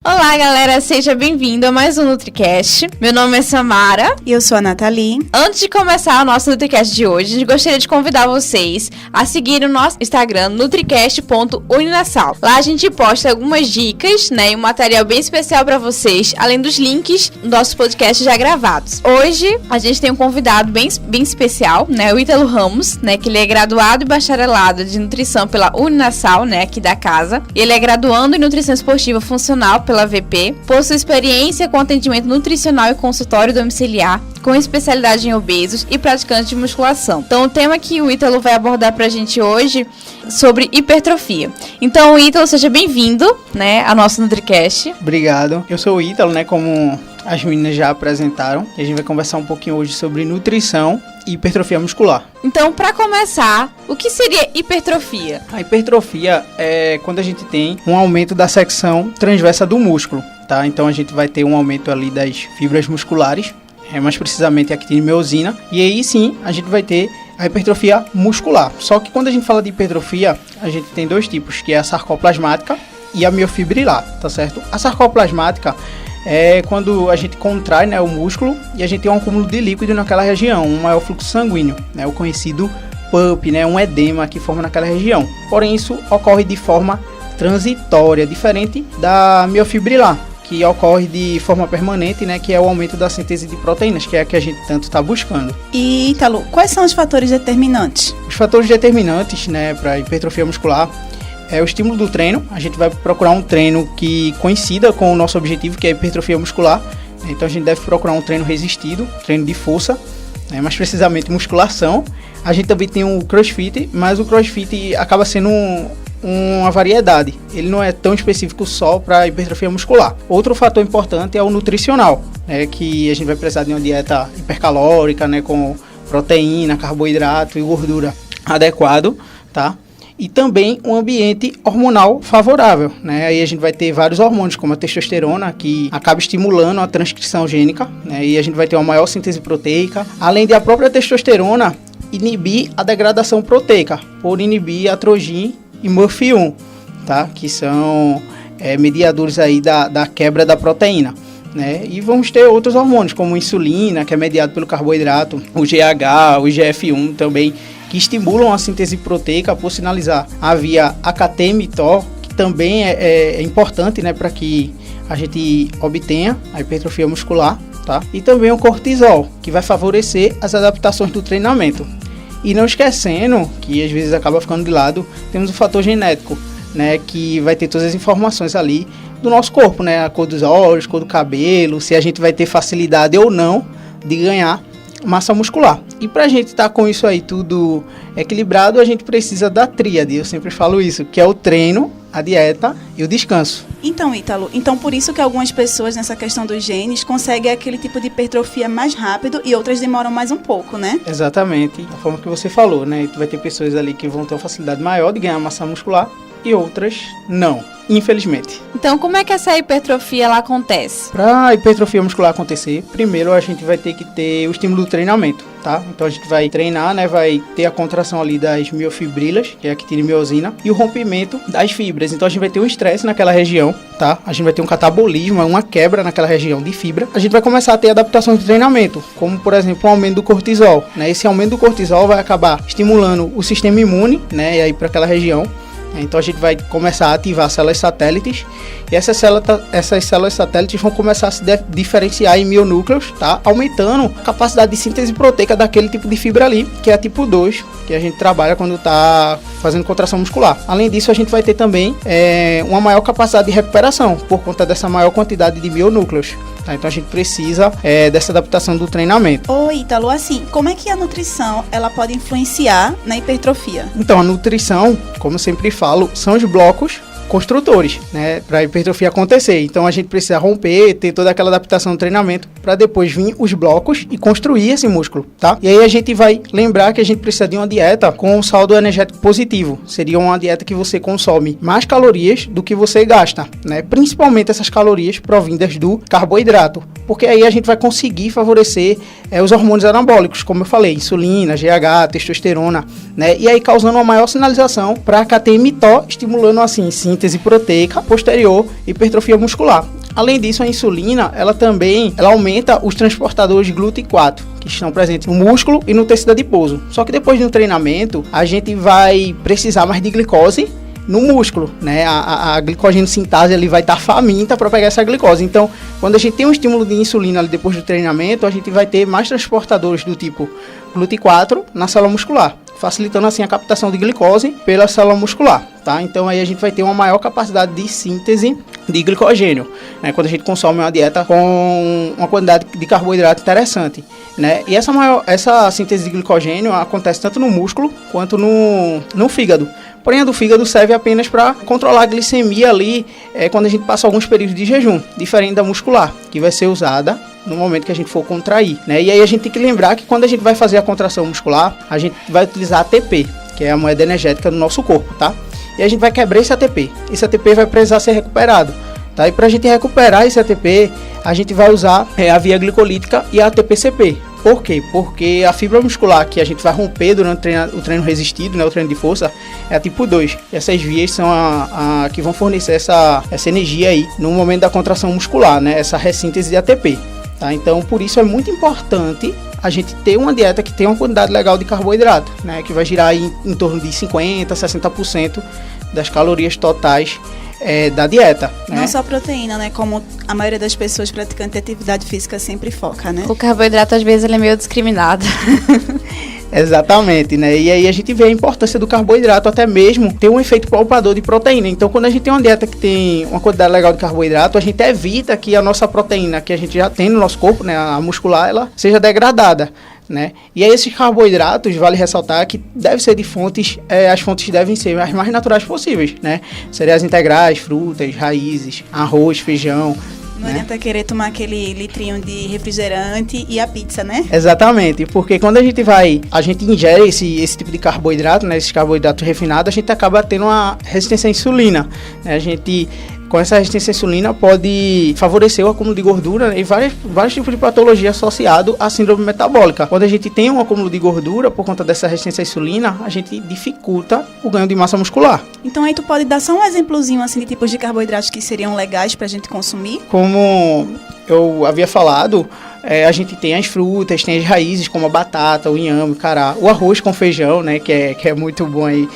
Olá, galera, seja bem-vindo a mais um NutriCast. Meu nome é Samara. E eu sou a Nathalie. Antes de começar o nosso NutriCast de hoje, a gente gostaria de convidar vocês a seguir o nosso Instagram, nutricast.uninasal. Lá a gente posta algumas dicas, e um material bem especial para vocês, além dos links dos nossos podcasts já gravados. Hoje, a gente tem um convidado bem especial, o Ítalo Ramos, que ele é graduado e bacharelado de nutrição pela Uninasal, aqui da casa. E ele é graduando em nutrição esportiva funcional pela VP, possui experiência com atendimento nutricional e consultório domiciliar, com especialidade em obesos e praticantes de musculação. Então, o tema que o Ítalo vai abordar pra gente hoje é sobre hipertrofia. Então, Ítalo, seja bem-vindo, ao nosso NutriCast. Obrigado. Eu sou o Ítalo, como as meninas já apresentaram, e a gente vai conversar um pouquinho hoje sobre nutrição e hipertrofia muscular. Então, para começar, o que seria hipertrofia? A hipertrofia é quando a gente tem um aumento da secção transversa do músculo, tá? Então, a gente vai ter um aumento ali das fibras musculares, mais precisamente a actina e miosina, e aí sim, a gente vai ter a hipertrofia muscular. Só que quando a gente fala de hipertrofia, a gente tem dois tipos, que é a sarcoplasmática e a miofibrilar, tá certo? A sarcoplasmática é quando a gente contrai o músculo e a gente tem um acúmulo de líquido naquela região, um maior fluxo sanguíneo, o conhecido PUP, um edema que forma naquela região. Porém, isso ocorre de forma transitória, diferente da miofibrilar, que ocorre de forma permanente, que é o aumento da síntese de proteínas, que é a que a gente tanto está buscando. E, Ítalo, quais são os fatores determinantes? Os fatores determinantes, para a hipertrofia muscular é o estímulo do treino. A gente vai procurar um treino que coincida com o nosso objetivo, que é a hipertrofia muscular. Então a gente deve procurar um treino resistido, treino de força, mais precisamente musculação. A gente também tem o CrossFit, mas o CrossFit acaba sendo uma variedade. Ele não é tão específico só para hipertrofia muscular. Outro fator importante é o nutricional, que a gente vai precisar de uma dieta hipercalórica, com proteína, carboidrato e gordura adequado, tá? E também um ambiente hormonal favorável, Aí a gente vai ter vários hormônios, como a testosterona, que acaba estimulando a transcrição gênica, E a gente vai ter uma maior síntese proteica, além de a própria testosterona inibir a degradação proteica, por inibir a atrogin e MUF1, tá? Que são mediadores aí da quebra da proteína. E vamos ter outros hormônios, como a insulina, que é mediado pelo carboidrato, o GH, o IGF-1 também, que estimulam a síntese proteica por sinalizar a via AKT-mTOR, que também é importante, para que a gente obtenha a hipertrofia muscular, tá? E também o cortisol, que vai favorecer as adaptações do treinamento. E não esquecendo, que às vezes acaba ficando de lado, temos o fator genético, que vai ter todas as informações ali do nosso corpo, a cor dos olhos, cor do cabelo, se a gente vai ter facilidade ou não de ganhar massa muscular. E pra gente estar com isso aí tudo equilibrado, a gente precisa da tríade, eu sempre falo isso, que é o treino, a dieta e o descanso. Então, Ítalo, por isso que algumas pessoas nessa questão dos genes conseguem aquele tipo de hipertrofia mais rápido e outras demoram mais um pouco, Exatamente, da forma que você falou, Tu vai ter pessoas ali que vão ter uma facilidade maior de ganhar massa muscular e outras não, infelizmente. Então, como é que essa hipertrofia ela acontece? Para a hipertrofia muscular acontecer, primeiro a gente vai ter que ter o estímulo do treinamento, tá? Então a gente vai treinar, vai ter a contração ali das miofibrilas, que é a actina e miosina, e o rompimento das fibras. Então a gente vai ter um estresse naquela região, tá? A gente vai ter um catabolismo, uma quebra naquela região de fibra. A gente vai começar a ter adaptações de treinamento, como por exemplo o aumento do cortisol, Esse aumento do cortisol vai acabar estimulando o sistema imune, E aí para aquela região. Então a gente vai começar a ativar células satélites e essas células satélites vão começar a se diferenciar em mionúcleos, tá? Aumentando a capacidade de síntese proteica daquele tipo de fibra ali, que é a tipo 2, que a gente trabalha quando está fazendo contração muscular. Além disso, a gente vai ter também uma maior capacidade de recuperação por conta dessa maior quantidade de mionúcleos. Tá? Então a gente precisa dessa adaptação do treinamento. Ô Ítalo, como é que a nutrição ela pode influenciar na hipertrofia? Então a nutrição, como eu sempre falo, são os blocos construtores, para a hipertrofia acontecer. Então a gente precisa romper, ter toda aquela adaptação no treinamento para depois vir os blocos e construir esse músculo, tá? E aí a gente vai lembrar que a gente precisa de uma dieta com um saldo energético positivo. Seria uma dieta que você consome mais calorias do que você gasta, Principalmente essas calorias provindas do carboidrato, porque aí a gente vai conseguir favorecer os hormônios anabólicos, como eu falei, insulina, GH, testosterona, né? E aí causando uma maior sinalização para a cadeia mTOR, estimulando assim síntese proteica posterior e hipertrofia muscular. Além disso, a insulina, ela aumenta os transportadores de GLUT4, que estão presentes no músculo e no tecido adiposo. Só que depois do treinamento, a gente vai precisar mais de glicose no músculo, né? A glicogênio sintase ali vai estar faminta para pegar essa glicose. Então, quando a gente tem um estímulo de insulina ali depois do treinamento, a gente vai ter mais transportadores do tipo GLUT4 na célula muscular, facilitando assim a captação de glicose pela célula muscular, tá? Então aí a gente vai ter uma maior capacidade de síntese de glicogênio, né? Quando a gente consome uma dieta com uma quantidade de carboidrato interessante, né? E essa síntese de glicogênio acontece tanto no músculo quanto no fígado. Porém, a do fígado serve apenas para controlar a glicemia ali quando a gente passa alguns períodos de jejum, diferente da muscular, que vai ser usada no momento que a gente for contrair, né? E aí a gente tem que lembrar que quando a gente vai fazer a contração muscular, a gente vai utilizar ATP, que é a moeda energética do nosso corpo, tá? E a gente vai quebrar esse ATP. Esse ATP vai precisar ser recuperado, tá? E para a gente recuperar esse ATP, a gente vai usar a via glicolítica e a ATP-CP. Por quê? Porque a fibra muscular que a gente vai romper durante o treino resistido, né, o treino de força, é a tipo 2. E essas vias são a que vão fornecer essa energia aí no momento da contração muscular, né, essa ressíntese de ATP. Tá? Então, por isso é muito importante a gente ter uma dieta que tenha uma quantidade legal de carboidrato, né, que vai girar aí em torno de 50%, 60% das calorias totais da dieta. Né? Não só proteína, né? Como a maioria das pessoas praticantes de atividade física sempre foca, né? O carboidrato, às vezes, ele é meio discriminado. Exatamente, né? E aí a gente vê a importância do carboidrato, até mesmo ter um efeito poupador de proteína. Então, quando a gente tem uma dieta que tem uma quantidade legal de carboidrato, a gente evita que a nossa proteína que a gente já tem no nosso corpo, né, a muscular, ela seja degradada, né? E aí esses carboidratos, vale ressaltar que deve ser de fontes, as fontes devem ser as mais naturais possíveis, né? Cereais integrais, frutas, raízes, arroz, feijão. Não adianta querer tomar aquele litrinho de refrigerante e a pizza, né? Exatamente, porque quando a gente ingere esse tipo de carboidrato, né, esses carboidratos refinados, a gente acaba tendo uma resistência à insulina, né? A gente, com essa resistência à insulina, pode favorecer o acúmulo de gordura, né, e vários tipos de patologia associado à síndrome metabólica. Quando a gente tem um acúmulo de gordura por conta dessa resistência à insulina, a gente dificulta o ganho de massa muscular. Então aí tu pode dar só um exemplozinho assim de tipos de carboidratos que seriam legais pra gente consumir? Como eu havia falado, a gente tem as frutas, tem as raízes como a batata, o inhame, o cará, o arroz com feijão, né, que é muito bom aí,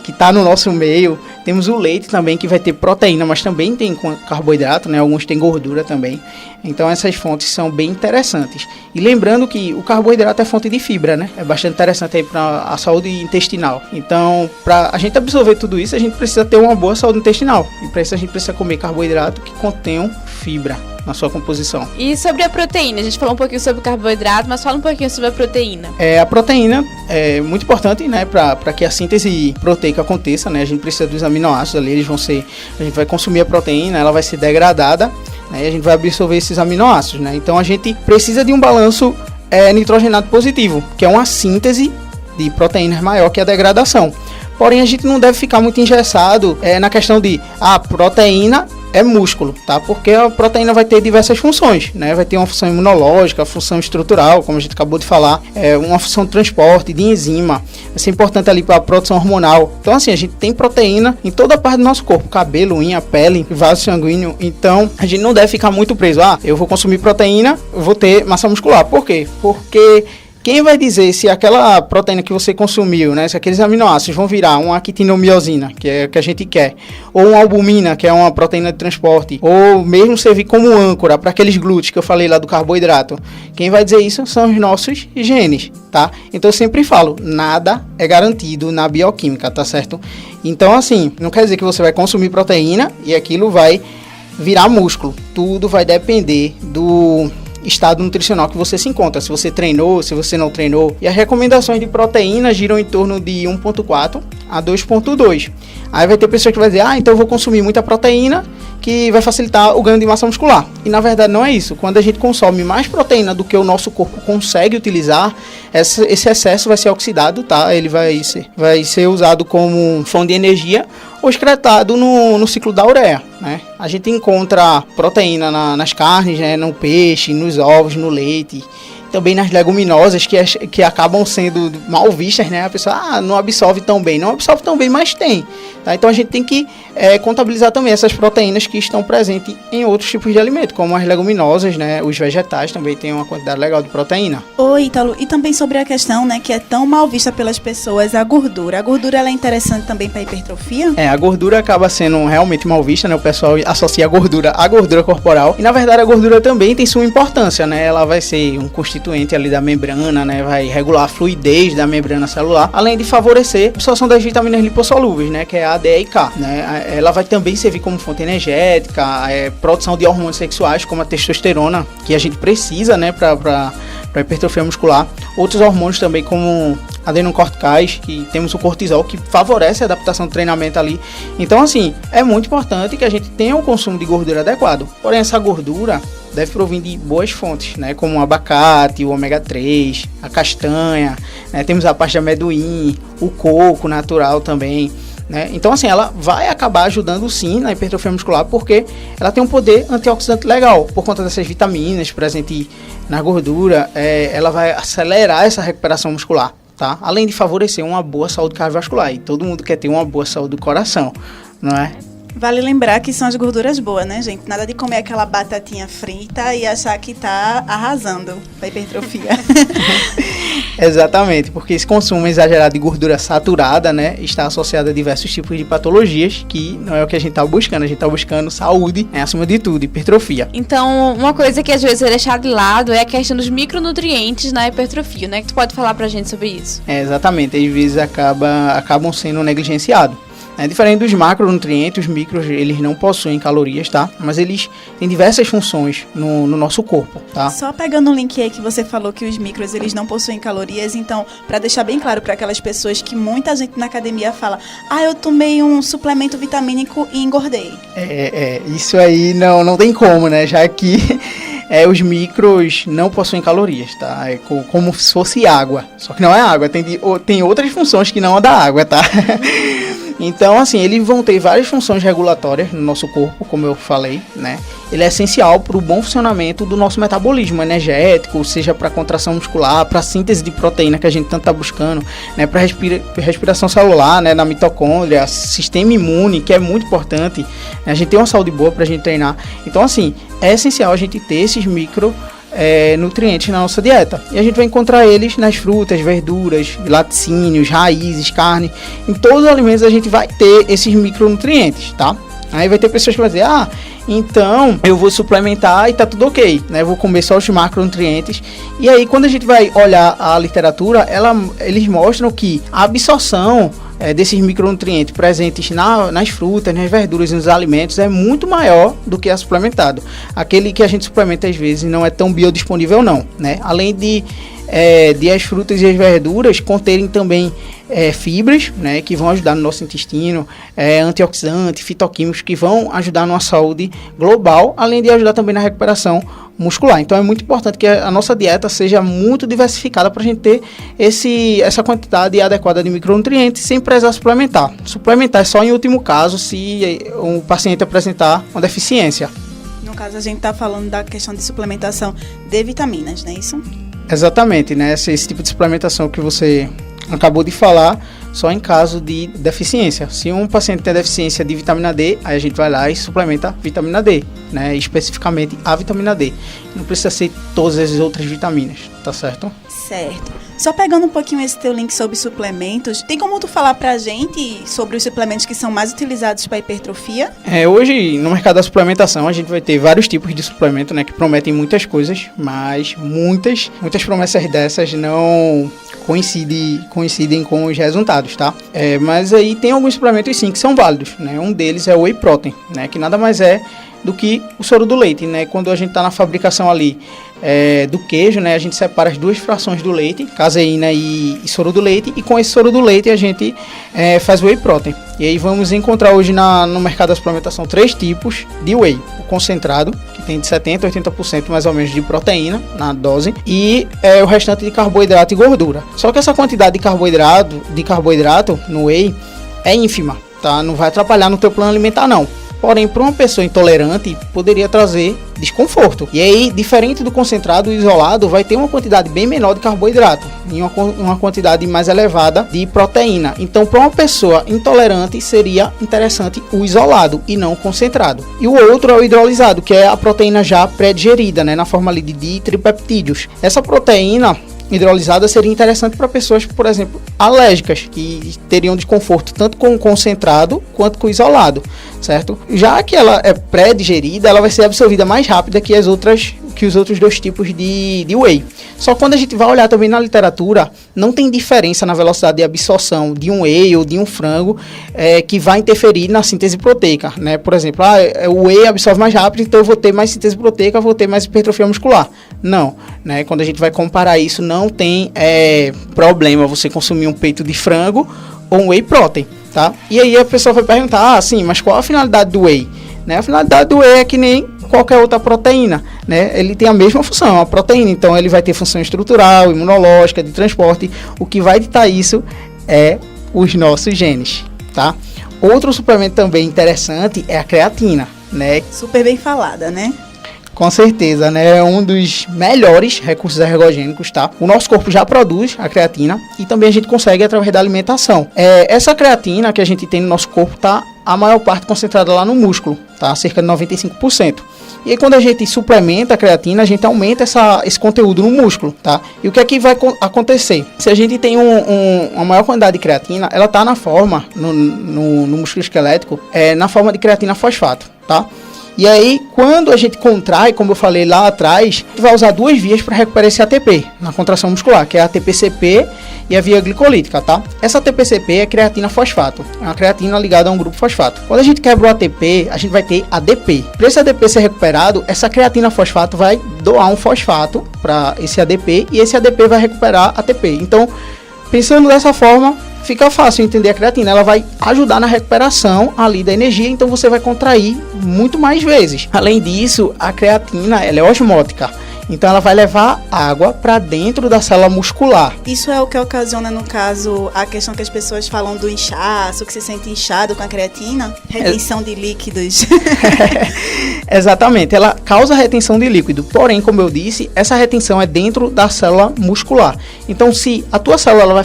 que está no nosso meio. Temos o leite também, que vai ter proteína, mas também tem carboidrato, né? Alguns têm gordura também. Então essas fontes são bem interessantes. E lembrando que o carboidrato é fonte de fibra, né? É bastante interessante aí para a saúde intestinal. Então, para a gente absorver tudo isso, a gente precisa ter uma boa saúde intestinal. E para isso a gente precisa comer carboidrato que contenham fibra na sua composição. E sobre a proteína? A gente falou um pouquinho sobre o carboidrato, mas fala um pouquinho sobre a proteína. A proteína é muito importante, né, para que a síntese proteica aconteça, né? A gente precisa dos aminoácidos ali, a gente vai consumir a proteína, ela vai ser degradada, né, e a gente vai absorver esses aminoácidos, né? Então a gente precisa de um balanço nitrogenado positivo, que é uma síntese de proteínas maior que a degradação. Porém, a gente não deve ficar muito engessado na questão de proteína é músculo, tá? Porque a proteína vai ter diversas funções, né? Vai ter uma função imunológica, função estrutural, como a gente acabou de falar, uma função de transporte, de enzima. Vai ser importante ali para a produção hormonal. Então, assim, a gente tem proteína em toda a parte do nosso corpo, cabelo, unha, pele, vaso sanguíneo. Então, a gente não deve ficar muito preso. Eu vou consumir proteína, eu vou ter massa muscular. Por quê? Porque quem vai dizer se aquela proteína que você consumiu, né, se aqueles aminoácidos vão virar uma quitinomiosina, que é o que a gente quer, ou uma albumina, que é uma proteína de transporte, ou mesmo servir como âncora para aqueles glúteos que eu falei lá do carboidrato, quem vai dizer isso são os nossos genes, tá? Então eu sempre falo, nada é garantido na bioquímica, tá certo? Então assim, não quer dizer que você vai consumir proteína e aquilo vai virar músculo. Tudo vai depender do estado nutricional que você se encontra, se você treinou, se você não treinou. E as recomendações de proteína giram em torno de 1,4 a 2,2. Aí vai ter pessoa que vai dizer, então eu vou consumir muita proteína, que vai facilitar o ganho de massa muscular. E na verdade não é isso. Quando a gente consome mais proteína do que o nosso corpo consegue utilizar, esse excesso vai ser oxidado, tá? Ele vai ser usado como fonte de energia ou excretado no ciclo da ureia, né? A gente encontra proteína nas carnes, né? No peixe, nos ovos, no leite, também nas leguminosas, que acabam sendo mal vistas, né? A pessoa, não absorve tão bem. Não absorve tão bem, mas tem. Tá? Então a gente tem que contabilizar também essas proteínas que estão presentes em outros tipos de alimento, como as leguminosas, né? Os vegetais também têm uma quantidade legal de proteína. Oi, Ítalo, e também sobre a questão, né, que é tão mal vista pelas pessoas, a gordura. A gordura, ela é interessante também para hipertrofia? A gordura acaba sendo realmente mal vista, né? O pessoal associa a gordura à gordura corporal. E na verdade a gordura também tem sua importância, né? Ela vai ser um constituinte ali da membrana, né? Vai regular a fluidez da membrana celular, além de favorecer a absorção das vitaminas lipossolúveis, né? Que é A, D e K, né? Ela vai também servir como fonte energética, produção de hormônios sexuais, como a testosterona, que a gente precisa, né? Para hipertrofia muscular. Outros hormônios também, como adenocorticais, que temos o cortisol, que favorece a adaptação do treinamento ali. Então, assim, é muito importante que a gente tenha um consumo de gordura adequado. Porém, essa gordura deve provir de boas fontes, né? Como o abacate, o ômega 3, a castanha, né? Temos a parte de amendoim, o coco natural também, né? Então, assim, ela vai acabar ajudando sim na hipertrofia muscular, porque ela tem um poder antioxidante legal, por conta dessas vitaminas presentes na gordura, ela vai acelerar essa recuperação muscular, tá? Além de favorecer uma boa saúde cardiovascular, e todo mundo quer ter uma boa saúde do coração, não é? Vale lembrar que são as gorduras boas, né, gente? Nada de comer aquela batatinha frita e achar que tá arrasando pra hipertrofia. Exatamente, porque esse consumo exagerado de gordura saturada, né, está associado a diversos tipos de patologias, que não é o que a gente tá buscando. A gente tá buscando saúde, acima de tudo, hipertrofia. Então, uma coisa que às vezes é deixada de lado é a questão dos micronutrientes na hipertrofia, né? Que tu pode falar pra gente sobre isso? Exatamente, às vezes acabam sendo negligenciados. Diferente dos macronutrientes, os micros, eles não possuem calorias, tá? Mas eles têm diversas funções no nosso corpo, tá? Só pegando um link aí que você falou que os micros, eles não possuem calorias, então, para deixar bem claro para aquelas pessoas que muita gente na academia fala, eu tomei um suplemento vitamínico e engordei. Isso aí não tem como, né? Já que os micros não possuem calorias, tá? É como se fosse água, só que não é água, tem outras funções que não a da água, tá? Então, assim, eles vão ter várias funções regulatórias no nosso corpo, como eu falei, né? Ele é essencial para o bom funcionamento do nosso metabolismo energético, seja para contração muscular, para síntese de proteína que a gente tanto está buscando, né? Para respiração celular, né? Na mitocôndria, sistema imune, que é muito importante, né? A gente tem uma saúde boa para a gente treinar. Então, assim, é essencial a gente ter esses nutrientes na nossa dieta. E a gente vai encontrar eles nas frutas, verduras, laticínios, raízes, carne. Em todos os alimentos a gente vai ter esses micronutrientes, tá? Aí vai ter pessoas que vão dizer, então eu vou suplementar e tá tudo ok, né? Vou comer só os macronutrientes. E aí quando a gente vai olhar a literatura, eles mostram que a absorção desses micronutrientes presentes nas frutas, nas verduras e nos alimentos é muito maior do que a suplementado. Aquele que a gente suplementa às vezes não é tão biodisponível não, né? Além de as frutas e as verduras conterem também fibras, né, que vão ajudar no nosso intestino, antioxidantes, fitoquímicos que vão ajudar na saúde global, além de ajudar também na recuperação muscular. Então é muito importante que a nossa dieta seja muito diversificada para a gente ter essa quantidade adequada de micronutrientes sem precisar suplementar. Suplementar é só em último caso se o paciente apresentar uma deficiência. No caso a gente está falando da questão de suplementação de vitaminas, não é isso? Exatamente, né? Esse tipo de suplementação que você acabou de falar, só em caso de deficiência. Se um paciente tem deficiência de vitamina D, aí a gente vai lá e suplementa vitamina D, né? Especificamente a vitamina D. Não precisa ser todas as outras vitaminas, tá certo? Certo. Só pegando um pouquinho esse teu link sobre suplementos, tem como tu falar pra gente sobre os suplementos que são mais utilizados para hipertrofia? Hoje, no mercado da suplementação, a gente vai ter vários tipos de suplemento, né, que prometem muitas coisas, mas muitas promessas dessas não coincidem com os resultados, tá? Mas aí tem alguns suplementos sim que são válidos, né? Um deles é o Whey Protein, né, que nada mais é do que o soro do leite, né? Quando a gente está na fabricação ali do queijo, né? A gente separa as duas frações do leite, caseína e soro do leite, e com esse soro do leite a gente faz whey protein. E aí vamos encontrar hoje no mercado da suplementação 3 tipos de whey. O concentrado, que tem de 70% a 80% mais ou menos de proteína na dose, e o restante de carboidrato e gordura. Só que essa quantidade de carboidrato no whey é ínfima, tá? Não vai atrapalhar no teu plano alimentar, não. Porém, para uma pessoa intolerante, poderia trazer desconforto. E aí, diferente do concentrado, o isolado vai ter uma quantidade bem menor de carboidrato e uma quantidade mais elevada de proteína. Então, para uma pessoa intolerante, seria interessante o isolado e não o concentrado. E o outro é o hidrolisado, que é a proteína já pré-digerida, né, na forma ali de tripeptídeos. Essa proteína hidrolisada seria interessante para pessoas, por exemplo, alérgicas, que teriam desconforto tanto com o concentrado quanto com o isolado, certo? Já que ela é pré-digerida, ela vai ser absorvida mais rápida que os outros 2 tipos de whey. Só que quando a gente vai olhar também na literatura, não tem diferença na velocidade de absorção de um whey ou de um frango que vai interferir na síntese proteica, né? Por exemplo, o whey absorve mais rápido, então eu vou ter mais síntese proteica, vou ter mais hipertrofia muscular. Não, né? Quando a gente vai comparar isso, não tem problema você consumir um peito de frango ou um whey protein, tá? E aí a pessoa vai perguntar, sim, mas qual a finalidade do whey? Né? A finalidade do whey é que nem qualquer outra proteína, né? Ele tem a mesma função, é uma proteína, então ele vai ter função estrutural, imunológica, de transporte. O que vai ditar isso é os nossos genes, tá? Outro suplemento também interessante é a creatina, né? Super bem falada, né? Com certeza, né? É um dos melhores recursos ergogênicos, tá? O nosso corpo já produz a creatina e também a gente consegue através da alimentação. Essa creatina que a gente tem no nosso corpo tá a maior parte concentrada lá no músculo, tá? Cerca de 95%. E aí, quando a gente suplementa a creatina, a gente aumenta esse conteúdo no músculo, tá? E o que é que vai acontecer? Se a gente tem uma maior quantidade de creatina, ela tá na forma, no músculo esquelético, na forma de creatina fosfato, tá? E aí, quando a gente contrai, como eu falei lá atrás, a gente vai usar 2 vias para recuperar esse ATP na contração muscular, que é a ATP-CP e a via glicolítica, tá? Essa ATP-CP é creatina fosfato, é uma creatina ligada a um grupo fosfato. Quando a gente quebra o ATP, a gente vai ter ADP. Para esse ADP ser recuperado, essa creatina fosfato vai doar um fosfato para esse ADP e esse ADP vai recuperar ATP. Então, pensando dessa forma, fica fácil entender a creatina. Ela vai ajudar na recuperação ali da energia, então você vai contrair muito mais vezes. Além disso, a creatina ela é osmótica, então ela vai levar água para dentro da célula muscular. Isso é o que ocasiona, no caso, a questão que as pessoas falam do inchaço, que se sente inchado com a creatina? Retenção de líquidos. Exatamente, ela causa retenção de líquido, porém, como eu disse, essa retenção é dentro da célula muscular. Então, se a tua célula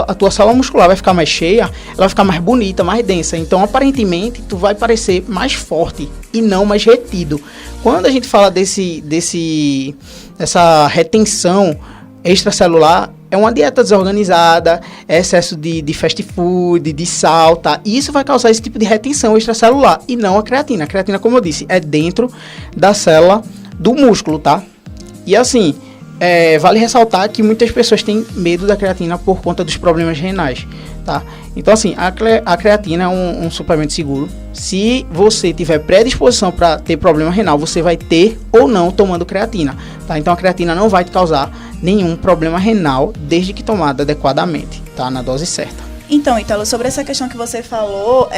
a tua célula muscular vai ficar mais cheia, ela vai ficar mais bonita, mais densa. Então, aparentemente, tu vai parecer mais forte e não mais retido. Quando a gente fala dessa retenção extracelular, é uma dieta desorganizada, é excesso de fast food, de sal, tá? E isso vai causar esse tipo de retenção extracelular e não a creatina. A creatina, como eu disse, é dentro da célula do músculo, tá? E assim, vale ressaltar que muitas pessoas têm medo da creatina por conta dos problemas renais, tá? Então, assim, a creatina é um suplemento seguro. Se você tiver predisposição para ter problema renal, você vai ter ou não tomando creatina, tá? Então, a creatina não vai te causar nenhum problema renal, desde que tomada adequadamente, tá? Na dose certa. Então, Ítalo, sobre essa questão que você falou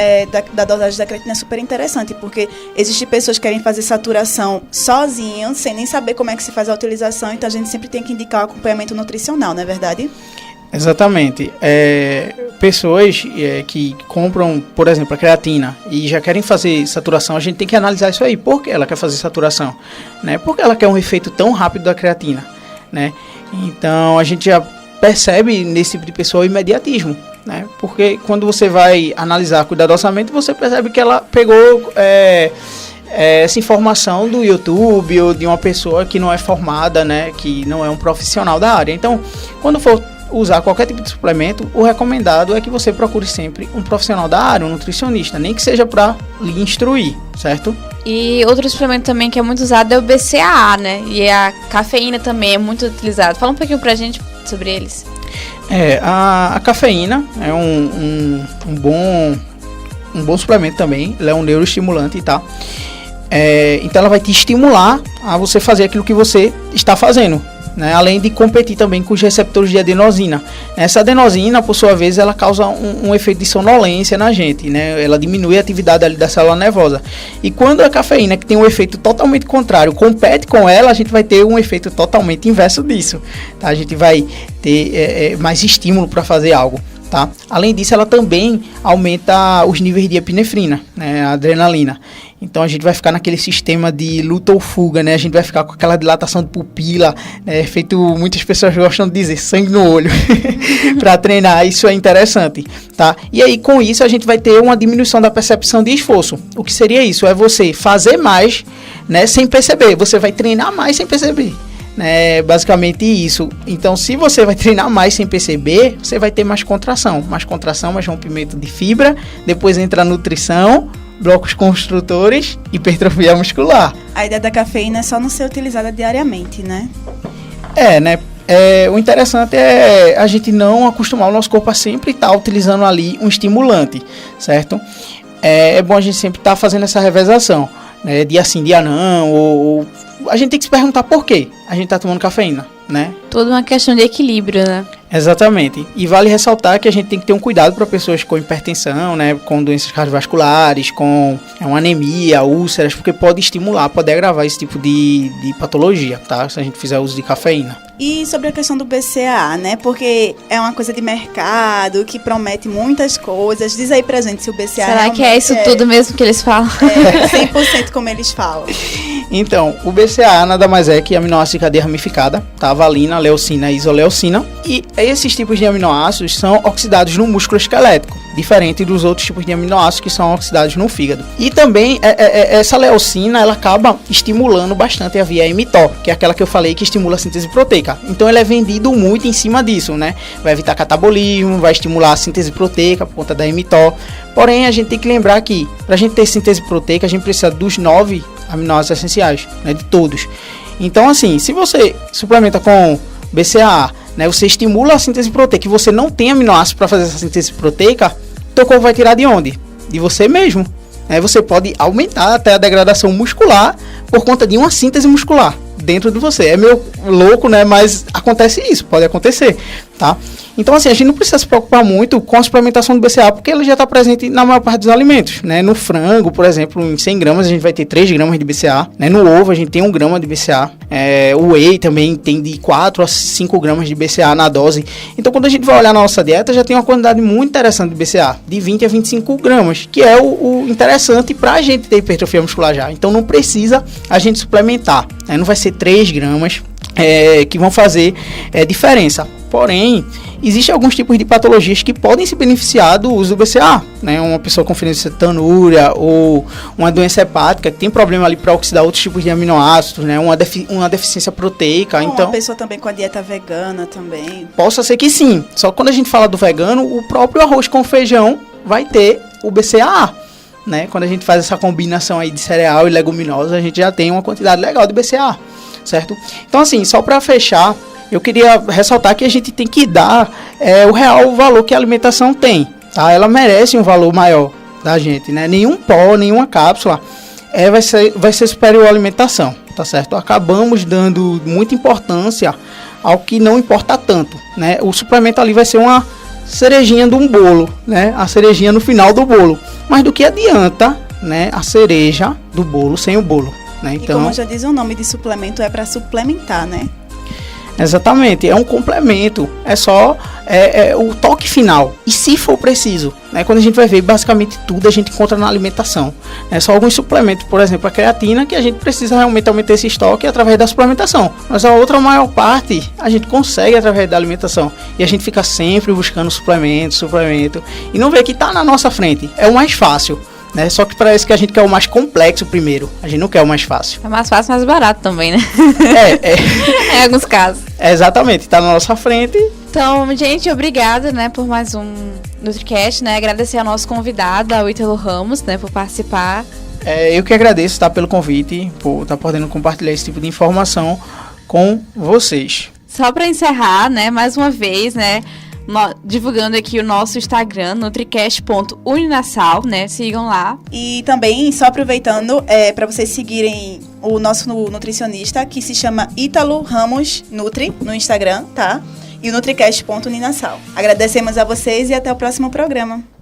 da dosagem da creatina é super interessante, porque existem pessoas que querem fazer saturação sozinhos, sem nem saber como é que se faz a utilização, então a gente sempre tem que indicar o acompanhamento nutricional, não é verdade? Exatamente. Pessoas que compram, por exemplo, a creatina e já querem fazer saturação, a gente tem que analisar isso aí. Por que ela quer fazer saturação? Né? Por que ela quer um efeito tão rápido da creatina? Né? Então, a gente já percebe nesse tipo de pessoa o imediatismo. Né? Porque quando você vai analisar cuidadosamente, você percebe que ela pegou essa informação do YouTube ou de uma pessoa que não é formada, né? Que não é um profissional da área. Então, quando for usar qualquer tipo de suplemento, o recomendado é que você procure sempre um profissional da área, um nutricionista, nem que seja para lhe instruir, certo? E outro suplemento também que é muito usado é o BCAA, né? E a cafeína também é muito utilizado. Fala um pouquinho pra gente sobre eles. A cafeína é um bom suplemento também, ele é um neuroestimulante, tá? Então ela vai te estimular a você fazer aquilo que você está fazendo, né? Além de competir também com os receptores de adenosina. Essa adenosina, por sua vez, ela causa um efeito de sonolência na gente, né? Ela diminui a atividade ali da célula nervosa. E quando a cafeína, que tem um efeito totalmente contrário, compete com ela, a gente vai ter um efeito totalmente inverso disso, tá? A gente vai ter mais estímulo para fazer algo. Tá? Além disso, ela também aumenta os níveis de epinefrina, né, a adrenalina. Então a gente vai ficar naquele sistema de luta ou fuga, né? A gente vai ficar com aquela dilatação de pupila, né? Feito, muitas pessoas gostam de dizer, sangue no olho, para treinar. Isso é interessante, tá? E aí com isso a gente vai ter uma diminuição da percepção de esforço. O que seria isso? É você fazer mais, né, sem perceber. Você vai treinar mais sem perceber. É basicamente isso. Então, se você vai treinar mais sem perceber, você vai ter mais contração, mais rompimento de fibra, depois entra a nutrição, blocos construtores, hipertrofia muscular. A ideia da cafeína é só não ser utilizada diariamente, né? Né? O interessante é a gente não acostumar o nosso corpo a sempre estar utilizando ali um estimulante, certo? É bom a gente sempre estar fazendo essa revezação, né? Dia sim, dia não, ou a gente tem que se perguntar por quê a gente está tomando cafeína, né? Tudo uma questão de equilíbrio, né? Exatamente. E vale ressaltar que a gente tem que ter um cuidado para pessoas com hipertensão, né, com doenças cardiovasculares, com uma anemia, úlceras, porque pode estimular, pode agravar esse tipo de patologia, tá? Se a gente fizer uso de cafeína. E sobre a questão do BCAA, né? Porque é uma coisa de mercado que promete muitas coisas. Diz aí pra gente se o BCAA será que é isso tudo mesmo que eles falam? 100% como eles falam. Então, o BCAA nada mais é que aminoácido de cadeia ramificada, tá? Valina, leucina e isoleucina. E esses tipos de aminoácidos são oxidados no músculo esquelético, diferente dos outros tipos de aminoácidos que são oxidados no fígado. E também essa leucina, ela acaba estimulando bastante a via mTOR, que é aquela que eu falei que estimula a síntese proteica. Então ele é vendido muito em cima disso, né? Vai evitar catabolismo, vai estimular a síntese proteica por conta da mTOR. Porém, a gente tem que lembrar que para a gente ter síntese proteica, a gente precisa dos 9 aminoácidos essenciais, né? De todos. Então, assim, se você suplementa com BCAA, né, você estimula a síntese proteica e você não tem aminoácidos para fazer essa síntese proteica, teu corpo vai tirar de onde? De você mesmo. Você pode aumentar até a degradação muscular por conta de uma síntese muscular dentro de você. É meio louco, né? Mas acontece isso, pode acontecer, tá? Então, assim, a gente não precisa se preocupar muito com a suplementação do BCAA, porque ele já está presente na maior parte dos alimentos, né? No frango, por exemplo, em 100 gramas a gente vai ter 3 gramas de BCAA, né? No ovo a gente tem 1 grama de BCAA, o whey também tem de 4 a 5 gramas de BCAA na dose. Então, quando a gente vai olhar na nossa dieta, já tem uma quantidade muito interessante de BCAA, de 20 a 25 gramas, que é o interessante para a gente ter hipertrofia muscular já. Então, não precisa a gente suplementar, né? Não vai ser 3 gramas que vão fazer diferença. Porém, existem alguns tipos de patologias que podem se beneficiar do uso do BCAA, né? Uma pessoa com fenilcetonúria ou uma doença hepática que tem problema ali para oxidar outros tipos de aminoácidos, né? Uma deficiência proteica. Ou então, uma pessoa também com a dieta vegana também. Possa ser que sim. Só que quando a gente fala do vegano, o próprio arroz com feijão vai ter o BCAA, né? Quando a gente faz essa combinação aí de cereal e leguminosa, a gente já tem uma quantidade legal de BCAA, certo? Então, assim, só para fechar, eu queria ressaltar que a gente tem que dar o real valor que a alimentação tem, tá? Ela merece um valor maior da gente, né? Nenhum pó, nenhuma cápsula vai ser superior à alimentação, tá certo? Acabamos dando muita importância ao que não importa tanto, né? O suplemento ali vai ser uma cerejinha de um bolo, né? A cerejinha no final do bolo. Mas do que adianta, né? A cereja do bolo sem o bolo, né? Então, e como já diz o nome de suplemento, é para suplementar, né? Exatamente, é um complemento, é só o toque final. E se for preciso, né, quando a gente vai ver, basicamente tudo a gente encontra na alimentação. Só alguns suplementos, por exemplo, a creatina, que a gente precisa realmente aumentar esse estoque através da suplementação. Mas a outra maior parte a gente consegue através da alimentação. E a gente fica sempre buscando suplemento, e não vê que está na nossa frente. É o mais fácil. Só que parece que a gente quer o mais complexo primeiro. A gente não quer o mais fácil. É mais fácil, mais barato também, né? Em alguns casos. Exatamente, está na nossa frente. Então, gente, obrigada, né, por mais um NutriCast, né? Agradecer ao nosso convidado, ao Ítalo Ramos, né, por participar. Eu que agradeço, tá, pelo convite, por estar podendo compartilhar esse tipo de informação com vocês. Só para encerrar, né, mais uma vez, né, divulgando aqui o nosso Instagram, nutricast.uninasal, né? Sigam lá. E também, só aproveitando, para vocês seguirem o nosso nutricionista, que se chama Ítalo Ramos Nutri, no Instagram, tá? E o nutricast.uninasal. Agradecemos a vocês e até o próximo programa.